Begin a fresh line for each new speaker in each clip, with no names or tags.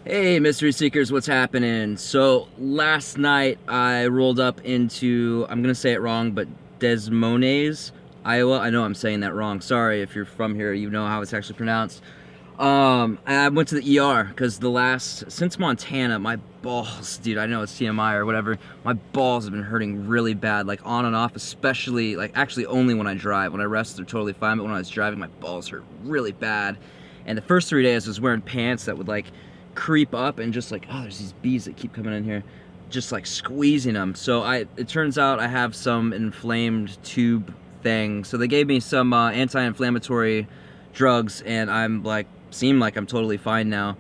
Hey, Mystery Seekers, what's happening? So, last night I rolled up into, I'm gonna say it wrong, but Des Moines, Iowa. I know I'm saying that wrong. Sorry if you're from here, you know how it's actually pronounced. I went to the ER because since Montana, my balls, dude, I know it's TMI or whatever, my balls have been hurting really bad, like on and off, especially, like actually only when I drive. When I rest, they're totally fine, but when I was driving, my balls hurt really bad. And the first 3 days I was wearing pants that would like creep up and just like, oh, there's these bees that keep coming in here, just like squeezing them. So it turns out I have some inflamed tube thing. So they gave me some anti-inflammatory drugs, and seem like I'm totally fine now.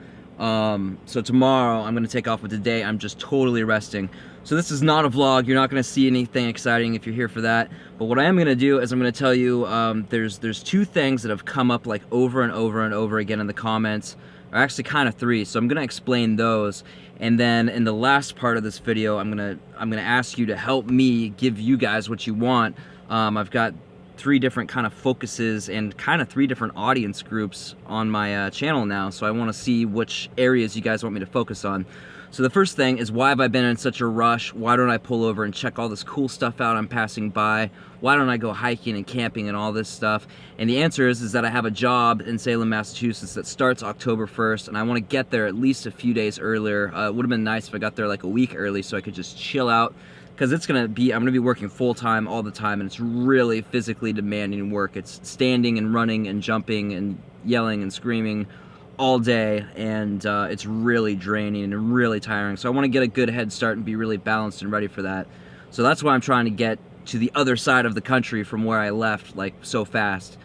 So tomorrow I'm gonna take off, but today I'm just totally resting. So this is not a vlog. You're not gonna see anything exciting if you're here for that. But what I am gonna do is I'm gonna tell you there's two things that have come up like over and over and over again in the comments, or actually kind of three. So I'm gonna explain those, and then in the last part of this video I'm gonna ask you to help me give you guys what you want. I've got three different kind of focuses and kind of three different audience groups on my channel now, so I want to see which areas you guys want me to focus on. So the first thing is, why have I been in such a rush? Why don't I pull over and check all this cool stuff out I'm passing by? Why don't I go hiking and camping and all this stuff? And the answer is that I have a job in Salem, Massachusetts that starts October 1st, and I want to get there at least a few days earlier. It would have been nice if I got there like a week early so I could just chill out, because I'm gonna be working full-time all the time, and it's really physically demanding work. It's standing and running and jumping and yelling and screaming all day, and it's really draining and really tiring. So I want to get a good head start and be really balanced and ready for that. So that's why I'm trying to get to the other side of the country from where I left, like, so fast.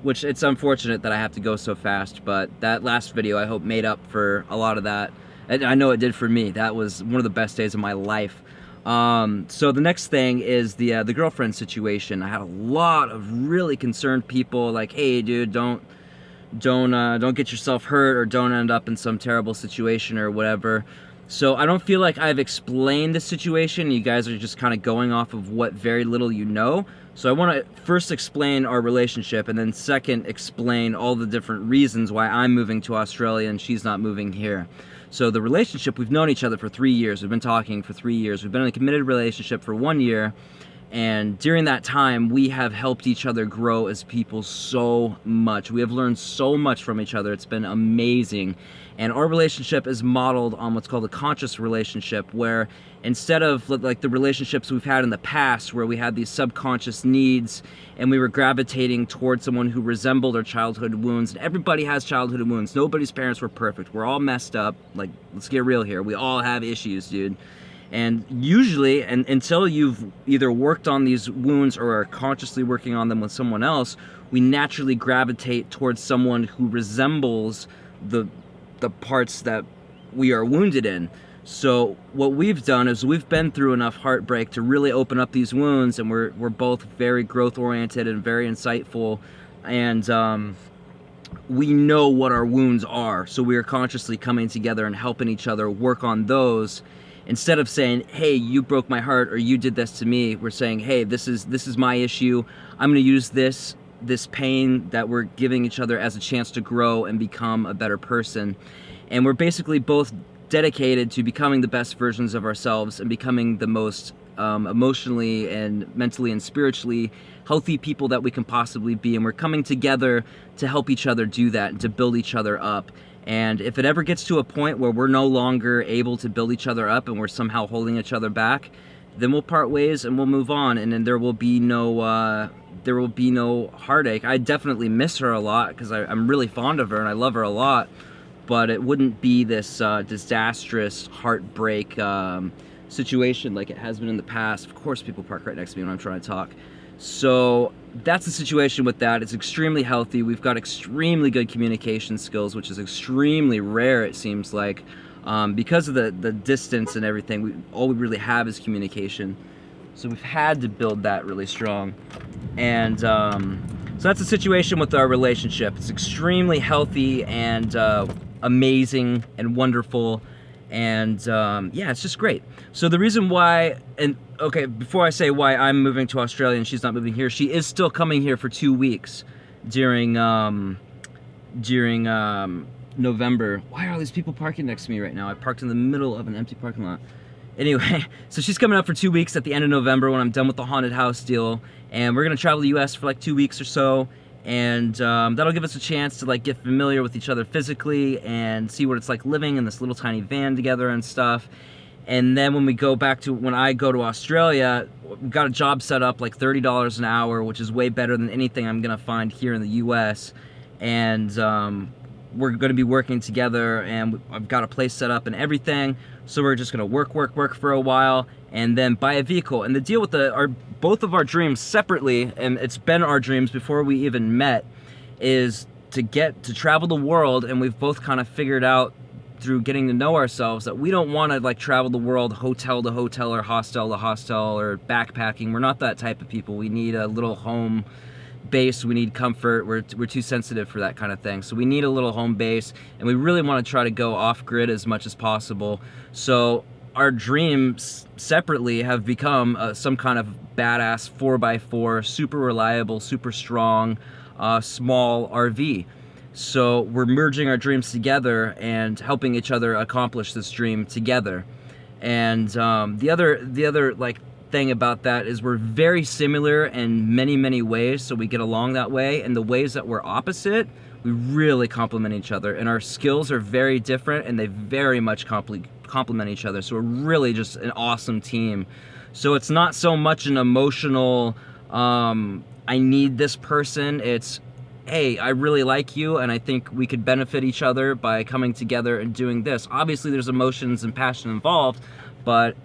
Which it's unfortunate that I have to go so fast, but that last video I hope made up for a lot of that. And I know it did for me. That was one of the best days of my life. So the next thing is the girlfriend situation. I had a lot of really concerned people like, hey dude, don't get yourself hurt, or don't end up in some terrible situation or whatever. So I don't feel like I've explained the situation. You guys are just kind of going off of what very little you know. So I want to first explain our relationship, and then second explain all the different reasons why I'm moving to Australia and she's not moving here. So the relationship, we've known each other for 3 years. We've been talking for 3 years. We've been in a committed relationship for 1 year. And during that time, we have helped each other grow as people so much. We have learned so much from each other. It's been amazing. And our relationship is modeled on what's called a conscious relationship, where instead of like the relationships we've had in the past, where we had these subconscious needs and we were gravitating towards someone who resembled our childhood wounds. And everybody has childhood wounds. Nobody's parents were perfect. We're all messed up. Like, let's get real here. We all have issues, dude. And usually, and until you've either worked on these wounds or are consciously working on them with someone else, we naturally gravitate towards someone who resembles the parts that we are wounded in. So what we've done is we've been through enough heartbreak to really open up these wounds, and we're both very growth oriented and very insightful, and we know what our wounds are. So we are consciously coming together and helping each other work on those. Instead of saying, hey, you broke my heart, or you did this to me, we're saying, hey, this is my issue. I'm gonna use this pain that we're giving each other as a chance to grow and become a better person. And we're basically both dedicated to becoming the best versions of ourselves and becoming the most emotionally and mentally and spiritually healthy people that we can possibly be. And we're coming together to help each other do that and to build each other up. And if it ever gets to a point where we're no longer able to build each other up and we're somehow holding each other back, then we'll part ways and we'll move on, and then there will be no heartache. I definitely miss her a lot because I'm really fond of her and I love her a lot, but it wouldn't be this disastrous heartbreak situation like it has been in the past. Of course, people park right next to me when I'm trying to talk. So that's the situation with that. It's extremely healthy. We've got extremely good communication skills, which is extremely rare, it seems like. Because of the distance and everything, all we really have is communication. So we've had to build that really strong. And so that's the situation with our relationship. It's extremely healthy and amazing and wonderful. And yeah, it's just great. So the reason why, and okay, before I say why I'm moving to Australia and she's not moving here, she is still coming here for 2 weeks during November. Why are all these people parking next to me right now? I parked in the middle of an empty parking lot. Anyway, so she's coming up for 2 weeks at the end of November when I'm done with the haunted house deal, and we're gonna travel the U.S. for like 2 weeks or so, and that'll give us a chance to like get familiar with each other physically and see what it's like living in this little tiny van together and stuff. And then when I go to Australia, we've got a job set up like $30 an hour, which is way better than anything I'm gonna find here in the U.S. And we're gonna be working together, and I've got a place set up and everything. So we're just gonna work for a while, and then buy a vehicle. And the deal with both of our dreams separately, and it's been our dreams before we even met, is to travel the world. And we've both kind of figured out through getting to know ourselves that we don't want to like travel the world hotel to hotel or hostel to hostel or backpacking. We're not that type of people. We need a little home base. We need comfort. We're too sensitive for that kind of thing. So we need a little home base, and we really want to try to go off grid as much as possible. So our dreams separately have become some kind of badass 4x4, super reliable, super strong, small RV. So we're merging our dreams together and helping each other accomplish this dream together. And the other like thing about that is we're very similar in many ways, so we get along that way. And the ways that we're opposite, we really complement each other, and our skills are very different, and they very much complement each other. So we're really just an awesome team. So it's not so much an emotional I need this person. It's, hey, I really like you, and I think we could benefit each other by coming together and doing this. Obviously there's emotions and passion involved, but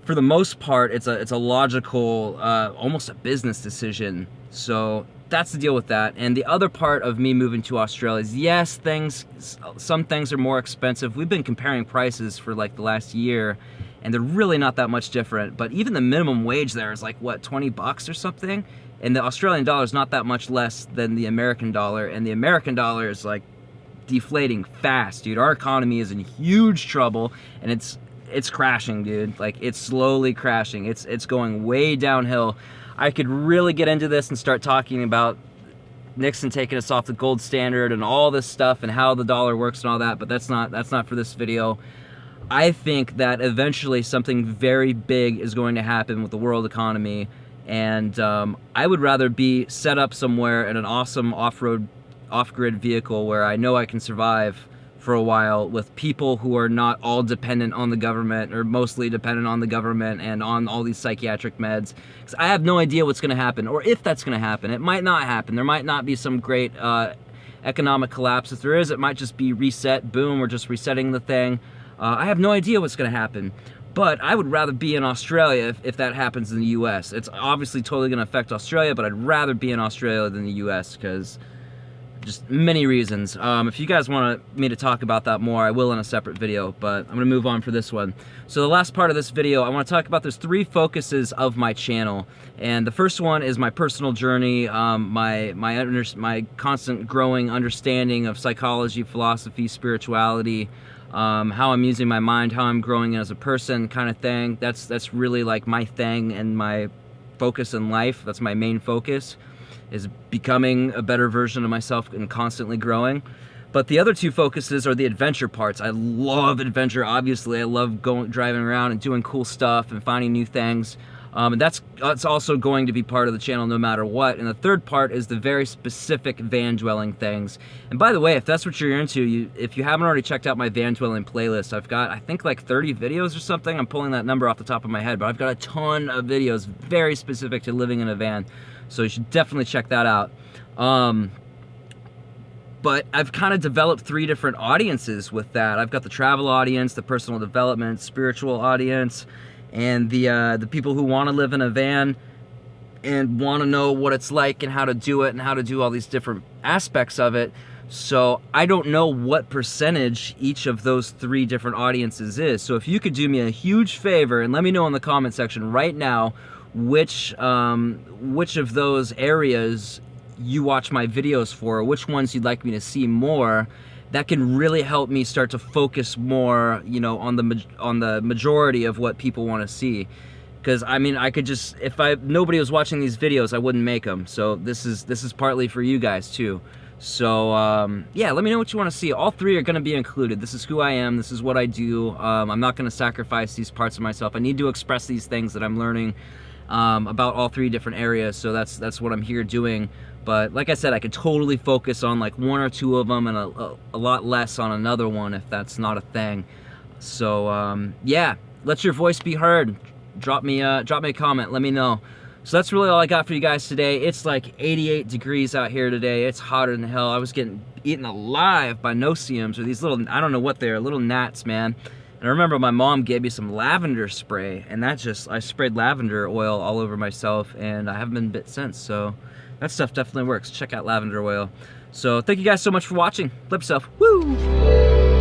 for the most part it's a logical, almost a business decision. So that's the deal with that. And the other part of me moving to Australia is, yes, some things are more expensive. We've been comparing prices for like the last year, and they're really not that much different. But even the minimum wage there is like, what, 20 bucks or something? And the Australian dollar is not that much less than the American dollar, and the American dollar is like deflating fast, dude. Our economy is in huge trouble, and it's crashing, dude. Like, it's slowly crashing. It's going way downhill. I could really get into this and start talking about Nixon taking us off the gold standard and all this stuff and how the dollar works and all that, but that's not for this video. I think that eventually something very big is going to happen with the world economy, and I would rather be set up somewhere in an awesome off-road, off-grid vehicle where I know I can survive for a while with people who are not all dependent on the government, or mostly dependent on the government and on all these psychiatric meds. Because I have no idea what's going to happen, or if that's going to happen. It might not happen. There might not be some great economic collapse. If there is, it might just be reset. Boom, we're just resetting the thing. I have no idea what's going to happen. But I would rather be in Australia if that happens in the US. It's obviously totally going to affect Australia, but I'd rather be in Australia than the US because just many reasons. If you guys want me to talk about that more, I will in a separate video, but I'm going to move on for this one. So the last part of this video, I want to talk about there's 3 focuses of my channel. And the first one is my personal journey, my constant growing understanding of psychology, philosophy, spirituality, how I'm using my mind, how I'm growing as a person, kind of thing. That's really like my thing and my focus in life. That's my main focus, is becoming a better version of myself and constantly growing. But the other 2 focuses are the adventure parts. I love adventure, obviously. I love driving around and doing cool stuff and finding new things. And that's also going to be part of the channel no matter what. And the third part is the very specific van dwelling things. And by the way, if that's what you're into, if you haven't already checked out my van dwelling playlist, I've got, I think, like 30 videos or something. I'm pulling that number off the top of my head, but I've got a ton of videos very specific to living in a van. So you should definitely check that out. But I've kind of developed 3 different audiences with that. I've got the travel audience, the personal development, spiritual audience, and the people who want to live in a van and want to know what it's like and how to do it and how to do all these different aspects of it. So I don't know what percentage each of those 3 different audiences is. So if you could do me a huge favor and let me know in the comment section right now which of those areas you watch my videos for, which ones you'd like me to see more, that can really help me start to focus more, you know, on the majority of what people want to see. Because I mean, I could just, if nobody was watching these videos, I wouldn't make them. So this is partly for you guys too. So yeah, let me know what you want to see. All 3 are going to be included. This is who I am. This is what I do. I'm not going to sacrifice these parts of myself. I need to express these things that I'm learning about all 3 different areas. So that's what I'm here doing. But like I said, I could totally focus on like 1 or 2 of them and a lot less on another one if that's not a thing. So yeah, let your voice be heard. Drop me a comment. Let me know. So that's really all I got for you guys today. It's like 88 degrees out here today. It's hotter than hell. I was getting eaten alive by no-see-ums, or these little, I don't know what they are, little gnats, man. And I remember my mom gave me some lavender spray, and I sprayed lavender oil all over myself, and I haven't been bit since. So that stuff definitely works. Check out lavender oil. So thank you guys so much for watching. Flip yourself. Woo!